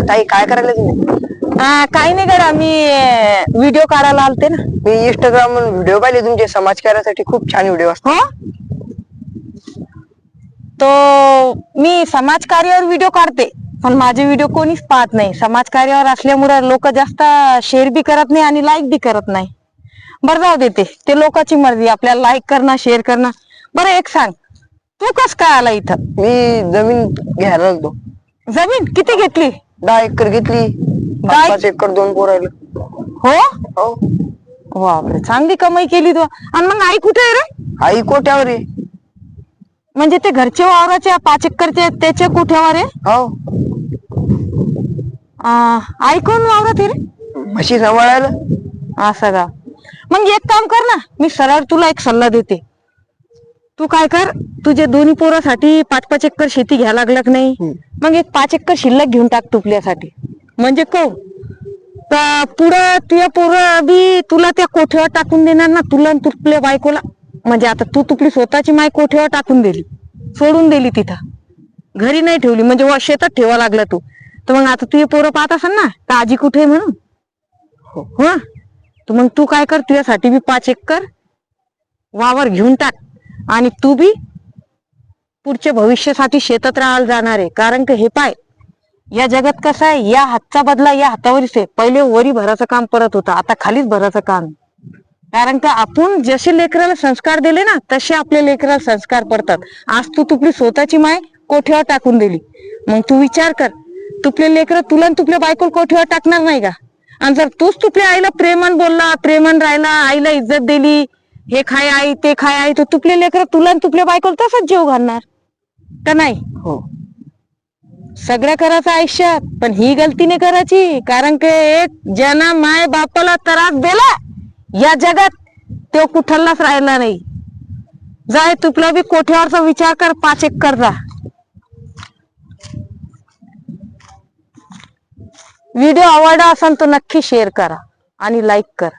ताई काय करायला तुम्ही? काही नाही करा, मी व्हिडिओ काढायला आलते ना. मी इंस्टाग्राम व्हिडिओ पाहिले तुमचे समाजकार्यासाठी, खूप छान व्हिडिओ असतात. हो, तो मी समाजकार्यावर व्हिडिओ काढते, पण माझे व्हिडिओ कोणीच पाहत नाही. समाजकार्यावर असल्यामुळे लोक जास्त शेअर बी करत नाही आणि लाईक बी करत नाही. बरं जाऊ देते, ते लोकांची मर्जी, आपल्याला लाईक करणं शेअर करणं. बरं एक सांग, तू कस काय आला इथं? मी जमीन घ्यायला लागलो. जमीन किती घेतली? 10 एकर घेतली. 5 एकर 2 पोरायला. हो हो. बापरे, चांगली कमाई केली तू. आणि मग आई कुठे आहे रे? आई कोट्यावर आहे. म्हणजे ते घरचे वावराचे 5 एकरचे त्याच्या कोठ्यावर आहे? हो. आई कोण वावरात आहे रे? म्हशी सांभाळायला. असं का? मग एक काम कर ना, मी सरळ तुला एक सल्ला देते. तू काय कर, तुझे दोन्ही पोरासाठी 5-5 एकर शेती घ्यायला लागलं नाही, मग एक 5 एकर शिल्लक घेऊन टाक तुपल्यासाठी. म्हणजे पुढं तुझ्या पोरं बी तुला त्या कोठ्यावर टाकून देणार ना, तुला तुपल्या बायकोला. म्हणजे आता तू तुपली स्वतःची माय कोठ्यावर टाकून दिली, सोडून दिली तिथं, घरी नाही ठेवली, म्हणजे शेतात ठेवा लागला तू. तर मग आता तुझे पोरं पाहत असेल ना तर आजी कुठे आहे म्हणून. हो, तर मग तू काय कर, तुझ्यासाठी बी 5 एकर वावर घेऊन टाक, आणि तू बी पुढच्या भविष्यासाठी शेतात राहायला जाणार आहे. कारण की हे पाय, या जगात कसं आहे, या हातचा बदला या हातावरच आहे. पहिले वरी भराचं काम परत होतं, आता खालीच भराचं काम. कारण का आपण जसे लेकराला संस्कार दिले ना, तसे आपल्या लेकराला संस्कार पडतात. आज तू तुपली स्वतःची माय कोठ्यावर टाकून दिली, मग तू विचार कर, तुपले लेकर तुला तुपल्या बायकोला कोठ्यावर टाकणार नाही का? आणि जर तूच तुपल्या आईला प्रेमान बोलला, प्रेमान राहिला, आईला इज्जत दिली, हे खाय आई ते खाय आई, तर तुपले लेकर तुला तुपल्या बायकोला तसंच जीव घालणार का नाही? हो. सगळं करायचं आयुष्यात, पण ही गलती नाही करायची. कारण की एक ज्यानं माय बापाला त्रास दिला या जगात, तो कुठलाच राहिला नाही. जाय तुपला बी कोठ्यावरचा विचार कर, 5 एकरचा. व्हिडिओ आवडला असेल तर नक्की शेअर करा आणि लाईक करा.